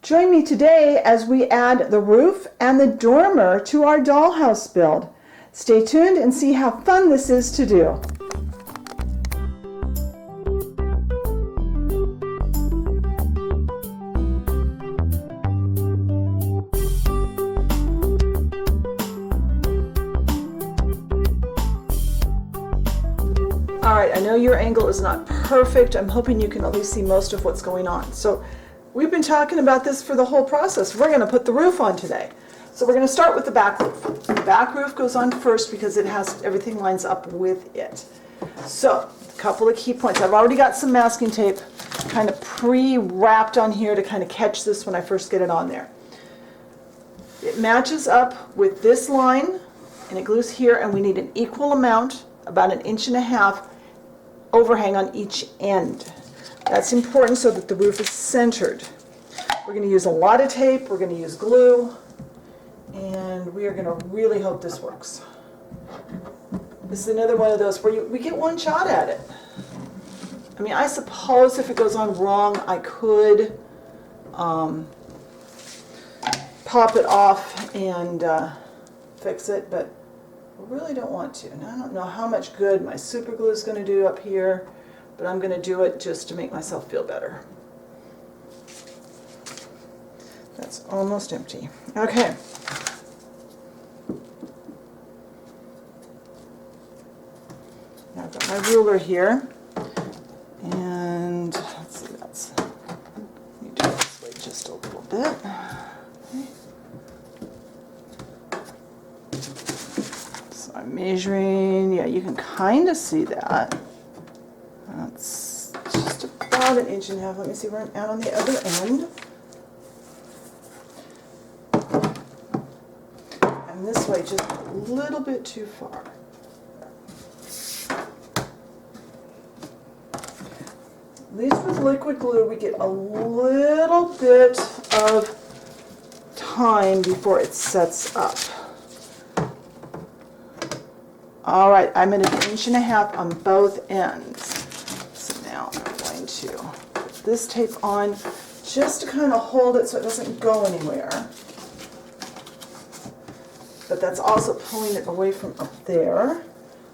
Join me today as we add the roof and the dormer to our dollhouse build. Stay tuned and see how fun this is to do. All right, I know your angle is not perfect. I'm hoping you can at least see most of what's going on. So we've been talking about this for the whole process. We're going to put the roof on today. So we're going to start with the back roof. The back roof goes on first because it has everything lines up with it. So a couple of key points. I've already got some masking tape kind of pre-wrapped on here to kind of catch this when I first get it on there. It matches up with this line and it glues here, and we need an equal amount, about 1.5 inches overhang on each end. That's important so that the roof is centered. We're going to use a lot of tape, we're going to use glue, and we are going to really hope this works. This is another one of those where we get one shot at it. I mean, I suppose if it goes on wrong, I could pop it off and fix it, but I really don't want to. And I don't know how much good my super glue is going to do up here, but I'm going to do it just to make myself feel better. That's almost empty. Okay. Now I've got my ruler here, and let's see, that's, you do it this way just a little bit. Okay. So I'm measuring, yeah, you can kind of see that. That's just about 1.5 inches. Let me see where I'm at on the other end. And this way, just a little bit too far. At least with liquid glue, we get a little bit of time before it sets up. All right, I'm at 1.5 inches on both ends. Now I'm going to put this tape on just to kind of hold it so it doesn't go anywhere. But that's also pulling it away from up there.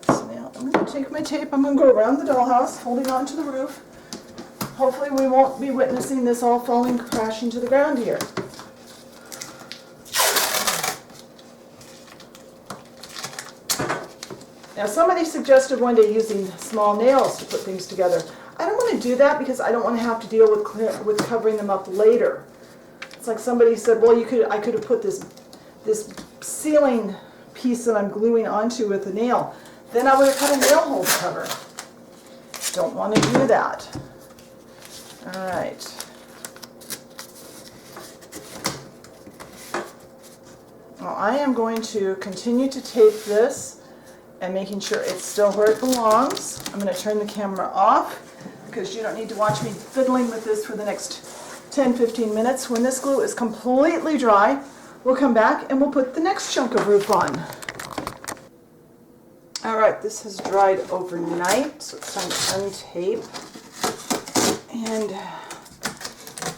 So now I'm going to take my tape, I'm going to go around the dollhouse, holding on to the roof. Hopefully we won't be witnessing this all falling, crashing to the ground here. Now somebody suggested one day using small nails to put things together. I don't want to do that because I don't want to have to deal with covering them up later. It's like somebody said, well, I could have put this ceiling piece that I'm gluing onto with a nail. Then I would have cut a nail hole to cover. Don't want to do that. All right. Well, I am going to continue to tape this and making sure it's still where it belongs. I'm going to turn the camera off because you don't need to watch me fiddling with this for the next 10-15 minutes. When this glue is completely dry, we'll come back and we'll put the next chunk of roof on. All right, this has dried overnight, so it's time to untape. And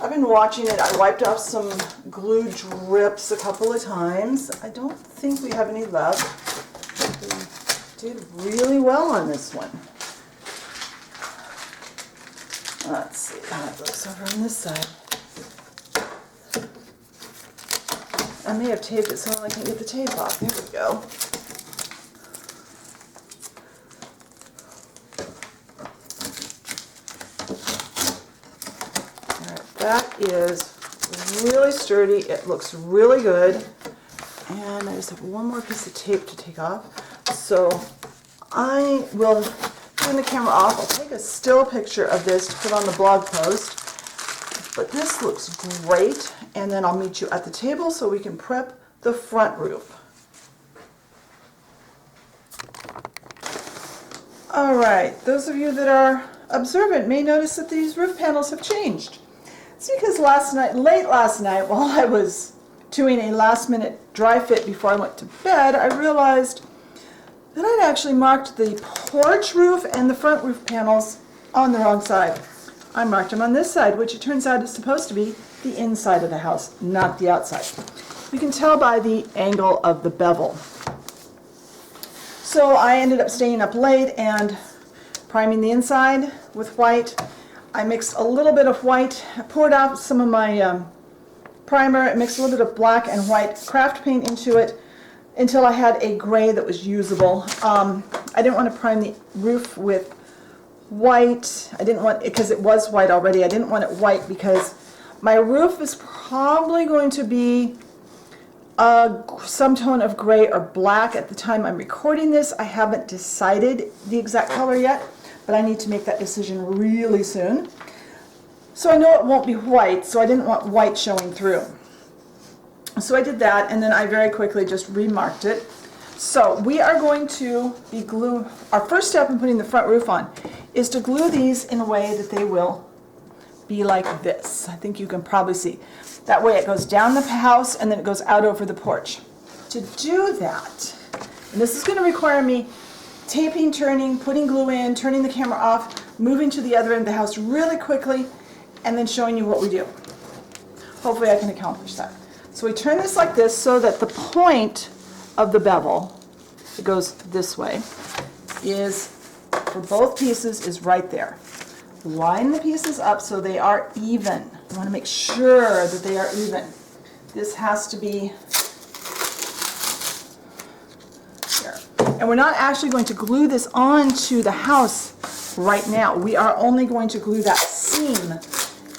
I've been watching it. I wiped off some glue drips a couple of times. I don't think we have any left. Did really well on this one. Let's see how it looks over on this side. I may have taped it so I can get the tape off. There we go. Alright, that is really sturdy. It looks really good. And I just have one more piece of tape to take off. So I will turn the camera off. I'll take a still picture of this to put on the blog post. But this looks great. And then I'll meet you at the table so we can prep the front roof. All right, those of you that are observant may notice that these roof panels have changed. It's because late last night, while I was doing a last-minute dry fit before I went to bed, I realized that I'd actually marked the porch roof and the front roof panels on the wrong side. I marked them on this side, which it turns out is supposed to be the inside of the house, not the outside. You can tell by the angle of the bevel. So I ended up staying up late and priming the inside with white. I mixed a little bit of white, I poured out some of my primer, I mixed a little bit of black and white craft paint into it until I had a gray that was usable. I didn't want to prime the roof with white. I didn't want it because it was white already. I didn't want it white because my roof is probably going to be some tone of gray or black at the time I'm recording this. I haven't decided the exact color yet, but I need to make that decision really soon. So I know it won't be white, so I didn't want white showing through. So I did that, and then I very quickly just remarked it. So we are going to be glue. Our first step in putting the front roof on is to glue these in a way that they will be like this. I think you can probably see. That way it goes down the house and then it goes out over the porch. To do that, and this is going to require me taping, turning, putting glue in, turning the camera off, moving to the other end of the house really quickly, and then showing you what we do. Hopefully I can accomplish that. So we turn this like this so that the point of the bevel, it goes this way, is for both pieces is right there. Line the pieces up so they are even. You want to make sure that they are even. This has to be here. And we're not actually going to glue this onto the house right now. We are only going to glue that seam.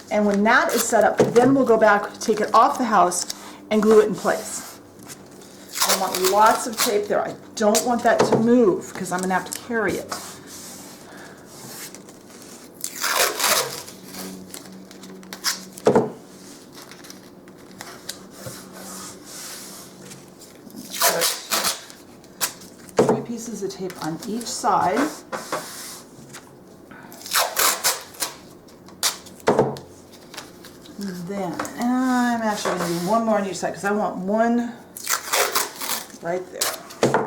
And when that is set up, then we'll go back, take it off the house, and glue it in place. I want lots of tape there. I don't want that to move because I'm going to have to carry it. Put 3 pieces of tape on each side. Then I'm actually going to do one more on each side because I want one right there.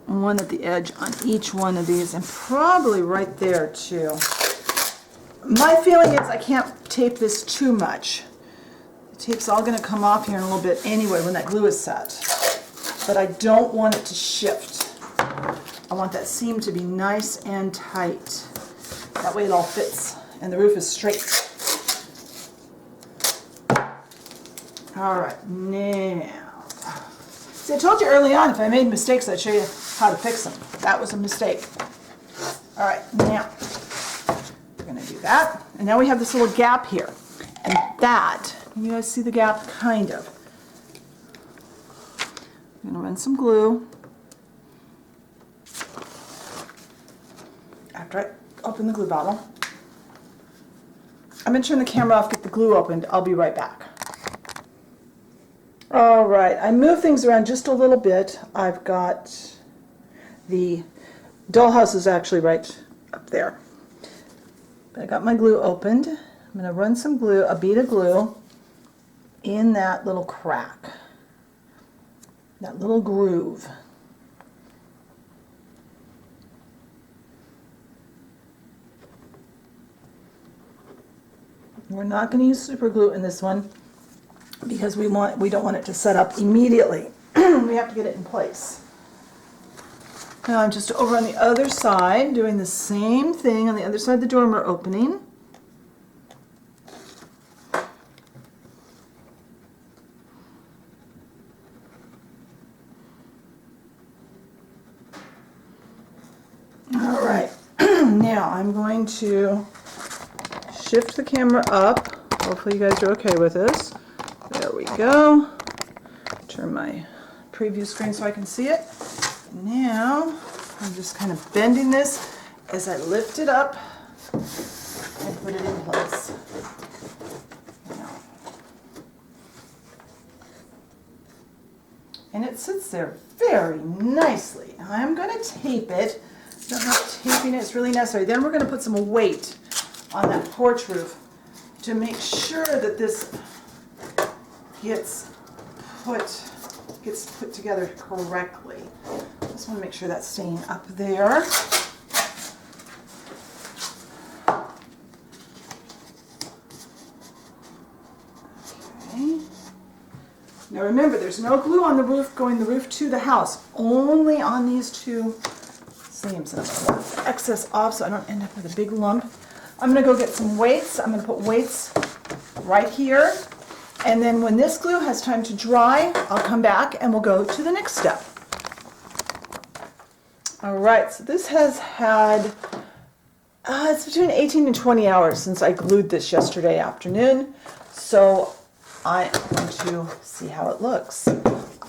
One at the edge on each one of these, and probably right there too. My feeling is I can't tape this too much. The tape's all going to come off here in a little bit anyway when that glue is set. But I don't want it to shift. I want that seam to be nice and tight. That way it all fits and the roof is straight. All right, now, see, I told you early on if I made mistakes, I'd show you how to fix them. That was a mistake. All right, now, we're going to do that. And now we have this little gap here. And that, can you guys see the gap? Kind of. I'm going to run some glue. After I open the glue bottle. I'm going to turn the camera off, get the glue opened. I'll be right back. All right, I moved things around just a little bit. I've got the dollhouse is actually right up there. But I got my glue opened. I'm going to run some glue, a bead of glue, in that little crack, that little groove. We're not going to use super glue in this one, because we don't want it to set up immediately. We have to get it in place. Now I'm just over on the other side doing the same thing on the other side of the dormer opening. All right, now I'm going to shift the camera up. Hopefully you guys are okay with this. There we go. Turn my preview screen so I can see it. Now, I'm just kind of bending this as I lift it up and put it in place. And it sits there very nicely. Now I'm going to tape it. I don't know if taping it is really necessary. Then we're going to put some weight on that porch roof to make sure that this gets put together correctly. Just want to make sure that's staying up there. Now remember, there's no glue on the roof going the roof to the house, only on these two seams. And I'm going to wipe the excess off so I don't end up with a big lump. I'm going to go get some weights. I'm going to put weights right here. And then when this glue has time to dry, I'll come back and we'll go to the next step. All right, so this has had, it's between 18 and 20 hours since I glued this yesterday afternoon. So I'm going to see how it looks.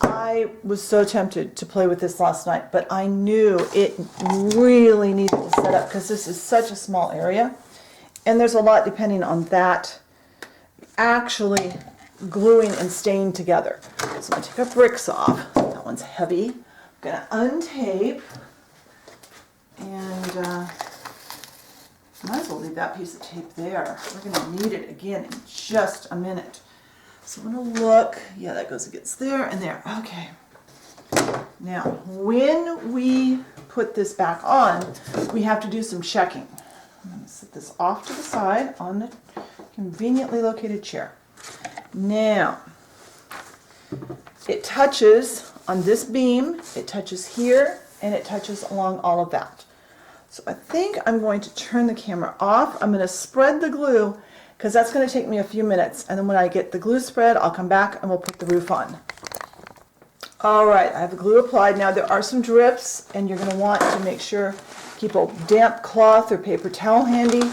I was so tempted to play with this last night, but I knew it really needed to set up because this is such a small area. And there's a lot depending on that actually gluing and staying together. So I'm going to take our bricks off. That one's heavy. I'm going to untape. And might as well leave that piece of tape there. We're going to need it again in just a minute. So I'm going to look. Yeah, that goes against there and there. Okay. Now, when we put this back on, we have to do some checking. I'm going to set this off to the side on the conveniently located chair. Now, it touches on this beam, it touches here, and it touches along all of that. So I think I'm going to turn the camera off. I'm going to spread the glue because that's going to take me a few minutes. And then when I get the glue spread, I'll come back and we'll put the roof on. All right, I have the glue applied. Now there are some drips and you're going to want to make sure, keep a damp cloth or paper towel handy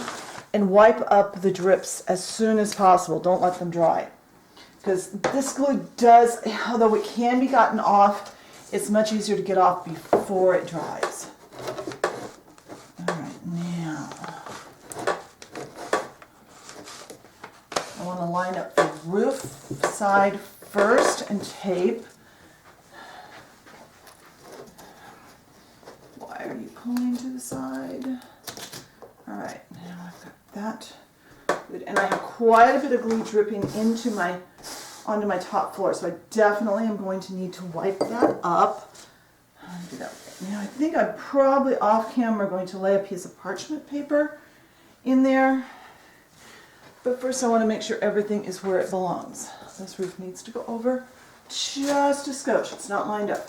and wipe up the drips as soon as possible. Don't let them dry. Because this glue does, although it can be gotten off, it's much easier to get off before it dries. All right, now I want to line up the roof side first and tape. Why are you pulling to the side? All right, now I've got that. Good. And I have quite a bit of glue dripping onto my top floor, so I definitely am going to need to wipe that up. Do that. Now I think I'm probably off camera going to lay a piece of parchment paper in there, but first I want to make sure everything is where it belongs. This roof needs to go over just a skosh. It's not lined up.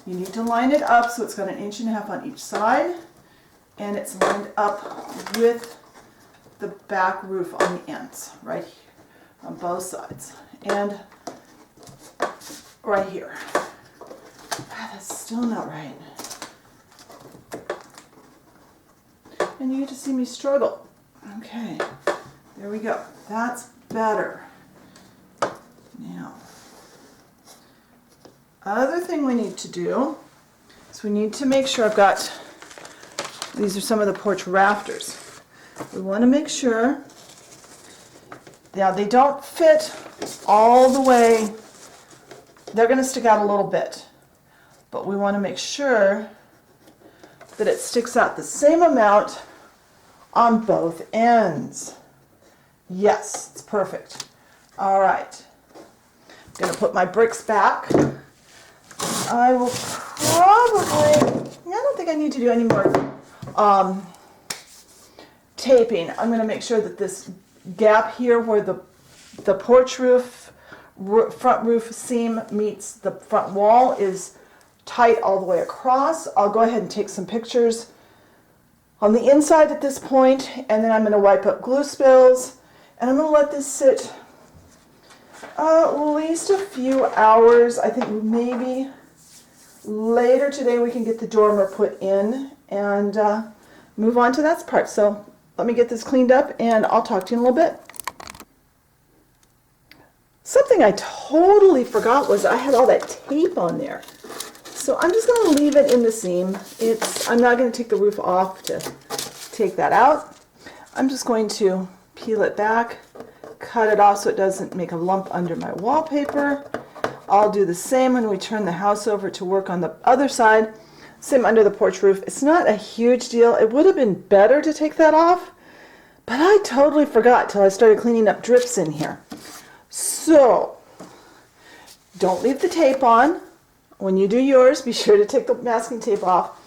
You need to line it up so it's got 1.5 inches on each side, and it's lined up with the back roof on the ends, right here, on both sides, and right here. That's still not right. And you get to see me struggle. Okay, there we go. That's better. Now, other thing we need to do is we need to make sure I've got, these are some of the porch rafters. We want to make sure, now they don't fit all the way, they're going to stick out a little bit, but we want to make sure that it sticks out the same amount on both ends. Yes, it's perfect. All right, I'm going to put my bricks back. I will probably, I don't think I need to do any more taping. I'm going to make sure that this gap here where the porch roof, front roof seam meets the front wall is tight all the way across. I'll go ahead and take some pictures on the inside at this point, and then I'm going to wipe up glue spills, and I'm going to let this sit at least a few hours. I think maybe later today we can get the dormer put in and move on to that part. So let me get this cleaned up and I'll talk to you in a little bit. Something I totally forgot was I had all that tape on there. So I'm just going to leave it in the seam. I'm not going to take the roof off to take that out. I'm just going to peel it back, cut it off so it doesn't make a lump under my wallpaper. I'll do the same when we turn the house over to work on the other side. Same under the porch roof. It's not a huge deal. It would have been better to take that off, but I totally forgot till I started cleaning up drips in here. So, don't leave the tape on. When you do yours, be sure to take the masking tape off.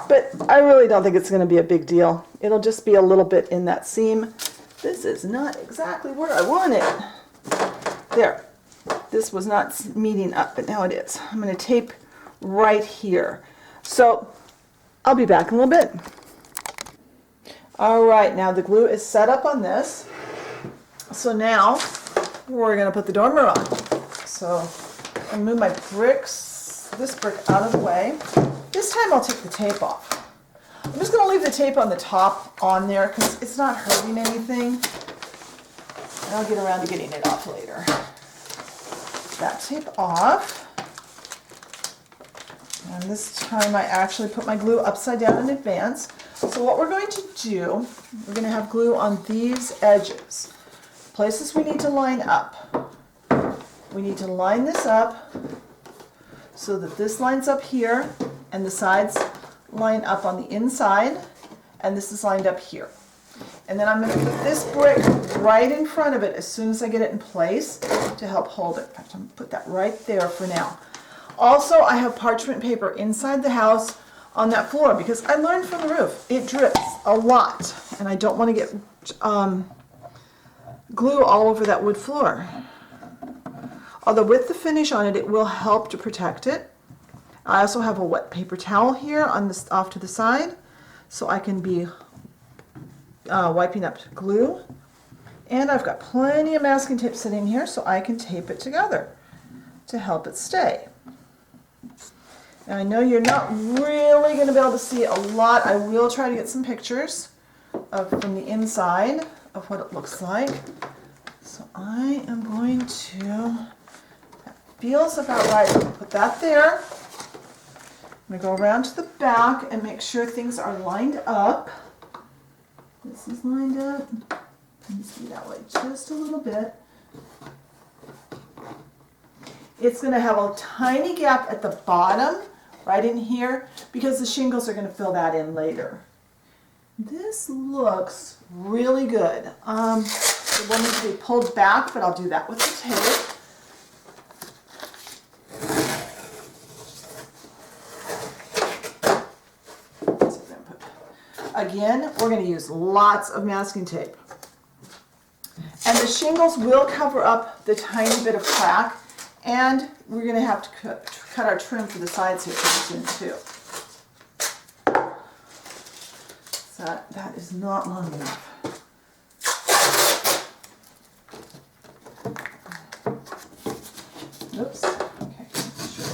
But I really don't think it's going to be a big deal. It'll just be a little bit in that seam. This is not exactly where I want it. There. This was not meeting up, but now it is. I'm going to tape right here. So I'll be back in a little bit. All right, now the glue is set up on this. So now we're going to put the dormer on. So I'll move my bricks, this brick out of the way. This time I'll take the tape off. I'm just going to leave the tape on the top on there because it's not hurting anything. And I'll get around to getting it off later. That tape off. And this time I actually put my glue upside down in advance. So what we're going to do, we're going to have glue on these edges. Places we need to line up. We need to line this up so that this lines up here and the sides line up on the inside and this is lined up here. And then I'm going to put this brick right in front of it as soon as I get it in place to help hold it. In fact, I'm going to put that right there for now. Also, I have parchment paper inside the house on that floor because I learned from the roof. It drips a lot and I don't want to get glue all over that wood floor. Although with the finish on it, it will help to protect it. I also have a wet paper towel here on this off to the side so I can be wiping up glue. And I've got plenty of masking tape sitting here so I can tape it together to help it stay. Now I know you're not really going to be able to see a lot. I will try to get some pictures from the inside of what it looks like. So I am going to, that feels about right. Put that there. I'm going to go around to the back and make sure things are lined up. This is lined up. Needs to be that way just a little bit. It's going to have a tiny gap at the bottom, right in here, because the shingles are going to fill that in later. This looks really good. It will need to be pulled back, but I'll do that with the tape. Again, we're going to use lots of masking tape. And the shingles will cover up the tiny bit of crack, and we're going to have to cut our trim for the sides here pretty soon too. So that is not long enough. Oops. Okay, make sure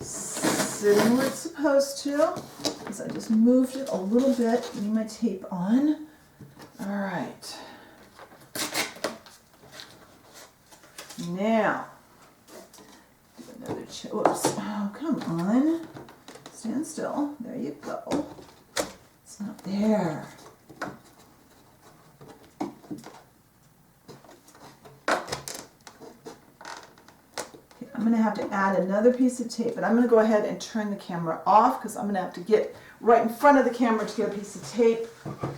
it's sitting where it's supposed to. Because I just moved it a little bit, getting my tape on. All right. Now, do another whoops. Oh, come on. Stand still. There you go. It's not there. I'm going to have to add another piece of tape, but I'm going to go ahead and turn the camera off because I'm going to have to get right in front of the camera to get a piece of tape. I'm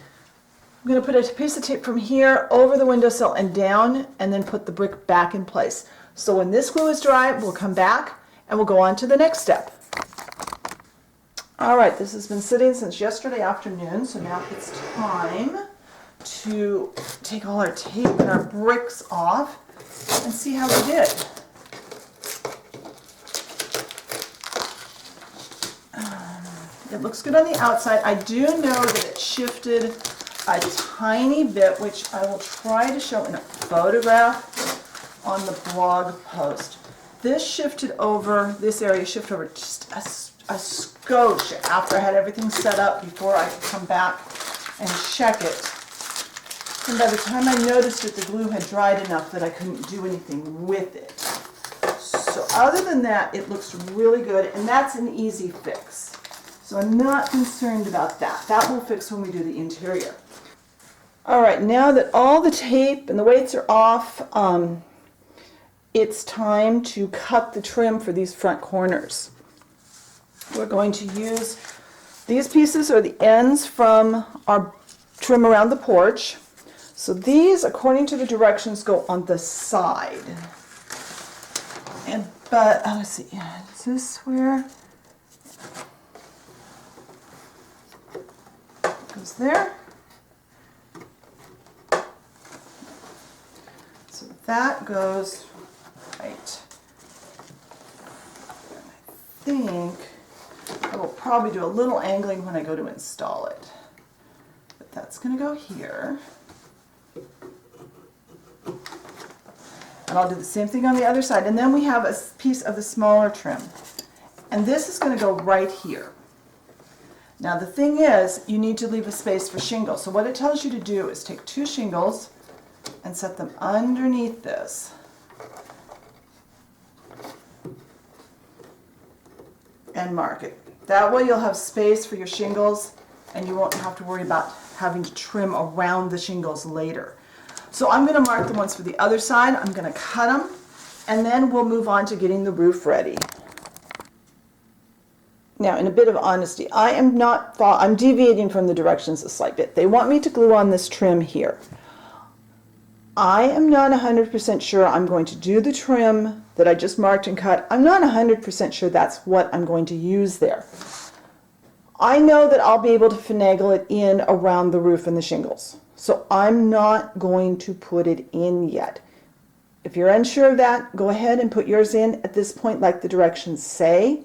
going to put a piece of tape from here over the windowsill and down, and then put the brick back in place. So when this glue is dry, we'll come back and we'll go on to the next step. All right, this has been sitting since yesterday afternoon, so now it's time to take all our tape and our bricks off and see how we did. It looks good on the outside. I do know that it shifted a tiny bit, which I will try to show in a photograph on the blog post. This shifted over, this area shifted over just a skosh after I had everything set up before I could come back and check it. And by the time I noticed it, the glue had dried enough that I couldn't do anything with it. So other than that, it looks really good, and that's an easy fix. So I'm not concerned about that. That will fix when we do the interior. All right, now that all the tape and the weights are off, it's time to cut the trim for these front corners. We're going to use, these pieces are the ends from our trim around the porch. So these, according to the directions, go on the side. But let's see, is this where? Goes there. So that goes think I will probably do a little angling when I go to install it. But that's going to go here. And I'll do the same thing on the other side. And then we have a piece of the smaller trim. And this is going to go right here. Now the thing is, you need to leave a space for shingles. So what it tells you to do is take 2 shingles and set them underneath this. And mark it. That way you'll have space for your shingles and you won't have to worry about having to trim around the shingles later. So I'm going to mark the ones for the other side. I'm going to cut them and then we'll move on to getting the roof ready. Now, in a bit of honesty, I'm deviating from the directions a slight bit. They want me to glue on this trim here. I am not 100% sure I'm going to do the trim that I just marked and cut. I'm not 100% sure that's what I'm going to use there. I know that I'll be able to finagle it in around the roof and the shingles. So I'm not going to put it in yet. If you're unsure of that, go ahead and put yours in at this point like the directions say.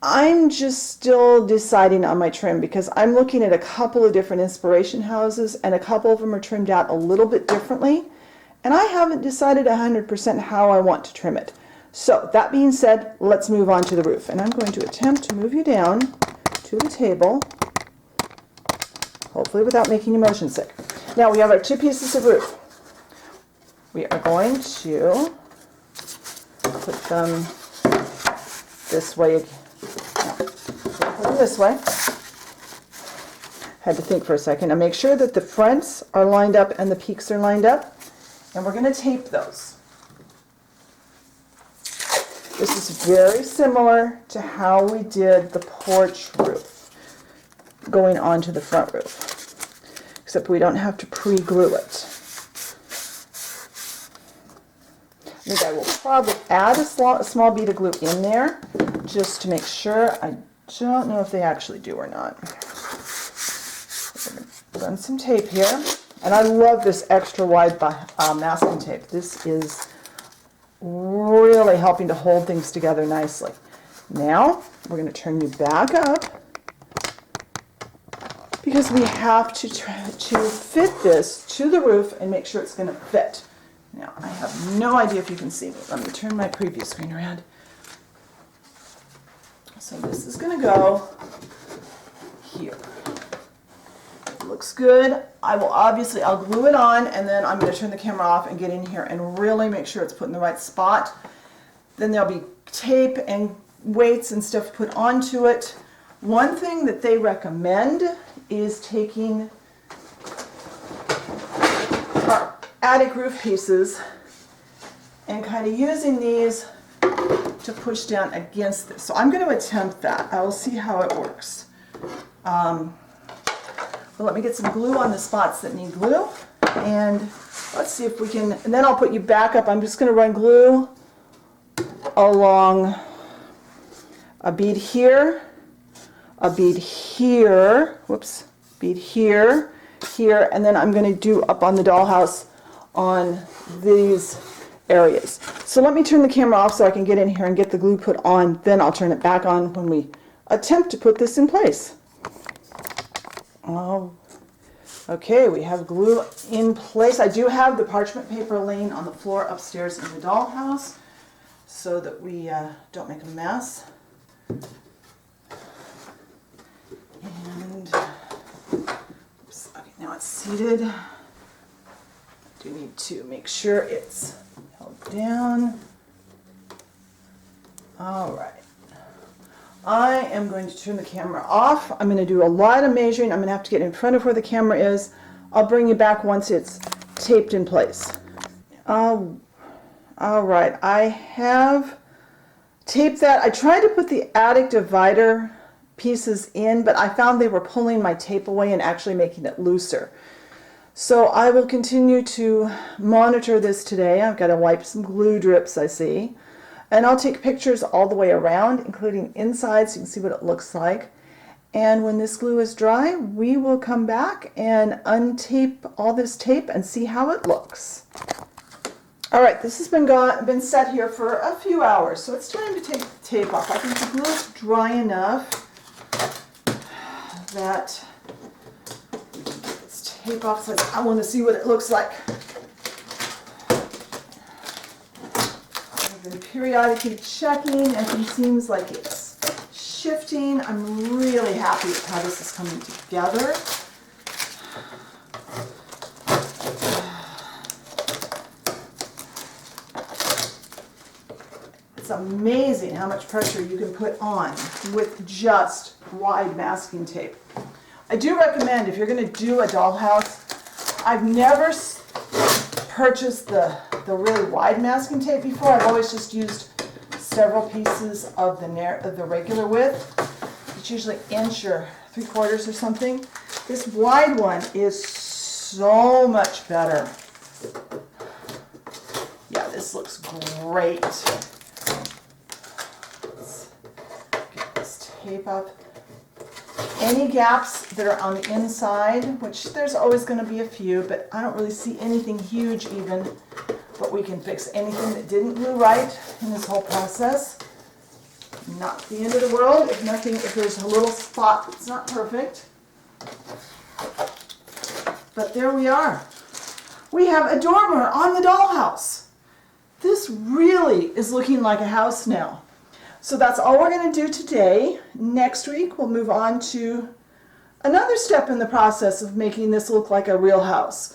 I'm just still deciding on my trim because I'm looking at a couple of different inspiration houses and a couple of them are trimmed out a little bit differently and I haven't decided 100% how I want to trim it. So that being said, let's move on to the roof and I'm going to attempt to move you down to the table, hopefully without making you motion sick. Now we have our 2 pieces of roof. We are going to put them this way. Put them this way. Had to think for a second. And make sure that the fronts are lined up and the peaks are lined up. And we're going to tape those. This is very similar to how we did the porch roof going onto the front roof. Except we don't have to pre-glue it. I think I will probably add a small bead of glue in there just to make sure. I don't know if they actually do or not. Run some tape here. And I love this extra wide masking tape. This is really helping to hold things together nicely. Now, we're going to turn you back up because we have to fit this to the roof and make sure it's going to fit. Now, I have no idea if you can see me. Let me turn my preview screen around. So this is going to go here. Looks good. I'll glue it on and then I'm going to turn the camera off and get in here and really make sure it's put in the right spot. Then there'll be tape and weights and stuff put onto it. One thing that they recommend is taking our attic roof pieces and kind of using these to push down against this. So I'm going to attempt that. I will see how it works. But let me get some glue on the spots that need glue, and let's see if we can, and then I'll put you back up. I'm just going to run glue along a bead here, a bead here, whoops, bead here, here, and then I'm going to do up on the dollhouse on these areas. So let me turn the camera off so I can get in here and get the glue put on, then I'll turn it back on when we attempt to put this in place. Oh, okay, we have glue in place. I do have the parchment paper laying on the floor upstairs in the dollhouse so that we don't make a mess. And oops, okay, now it's seated. I do need to make sure it's held down. All right. I am going to turn the camera off. I'm going to do a lot of measuring. I'm going to have to get in front of where the camera is. I'll bring you back once it's taped in place. All right, I have taped that. I tried to put the attic divider pieces in, but I found they were pulling my tape away and actually making it looser. So I will continue to monitor this today. I've got to wipe some glue drips, I see. And I'll take pictures all the way around, including inside, so you can see what it looks like. And when this glue is dry, we will come back and untape all this tape and see how it looks. All right, this has been set here for a few hours, so it's time to take the tape off. I think the glue is dry enough that let's tape off. So I want to see what it looks like. I've been periodically checking. Everything seems like it's shifting. I'm really happy with how this is coming together. It's amazing how much pressure you can put on with just wide masking tape. I do recommend if you're going to do a dollhouse, I've never purchased the really wide masking tape before. I've always just used several pieces of the regular width. It's usually 1 inch or 3/4 or something. This wide one is so much better. Yeah, this looks great. Tape up any gaps that are on the inside, which there's always going to be a few, but I don't really see anything huge even, but we can fix anything that didn't glue right in this whole process. Not the end of the world if there's a little spot that's not perfect. But there we are. We have a dormer on the dollhouse. This really is looking like a house now. So that's all we're going to do today. Next week we'll move on to another step in the process of making this look like a real house.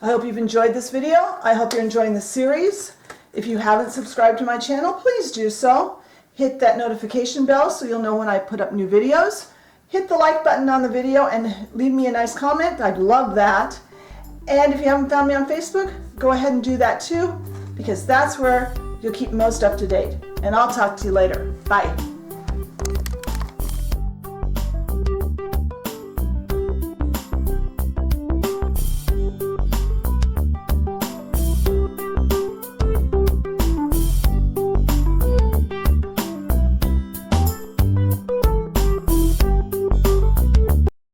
I hope you've enjoyed this video. I hope you're enjoying the series. If you haven't subscribed to my channel, please do so. Hit that notification bell so you'll know when I put up new videos. Hit the like button on the video and leave me a nice comment. I'd love that. And if you haven't found me on Facebook, go ahead and do that too, because that's where you'll keep most up to date. And I'll talk to you later. Bye.